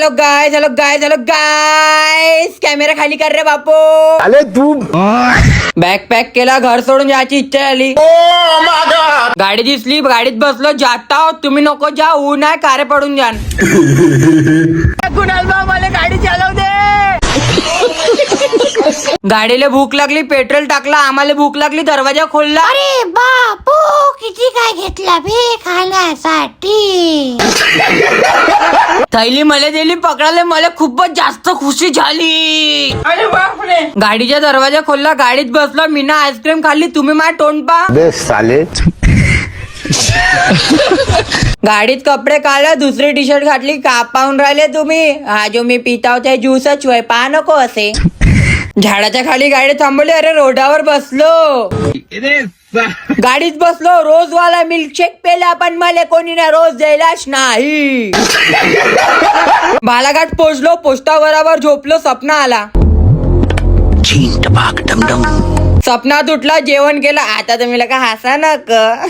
Hello guys camera खाली कर रे बापू. अरे तू बॅग पॅक केला, घर सोडून जायची इच्छा झाली. गाडी दिसली, गाडीत बसलो, जाता तुम्ही नको जा, ऊन आहे, कारे पडून जाण. कुणाल भाऊ मला गाडी चालव दे. गाडीला भूक लागली, पेट्रोल टाकला, आम्हाला भूक लागली, दरवाजा खोलला. अरे बापू किती काय घेतला बे खाण्यासाठी. थैली मला दिली, पकडाले, मला खूपच जास्त खुशी झाली. अरे बापरे. गाडीचा दरवाजा खोलला, गाडीत बसलो, मीना आईस्क्रीम खाल्ली, तुम्ही माझ्या तोंड पा. बे साले. गाडीत कपडे काढले, दुसरी टी शर्ट घातली, का पाहून राहिले तुम्ही. हा जो मी पिता होता ज्यूसच होय, पहा नको असे. झाडाच्या खाली गाडी थांबवली, अरे रोडावर बसलो, गाडीत बसलो, रोजवाला मिल्कशेक पेला, पण मला कोणी ना रोज द्यायलाच नाही. बालाघाट पोचलो, पोस्टावरावर झोपलो, सपना आला. सपनात उठला, जेवण केलं, आता तुम्ही का हसा नका.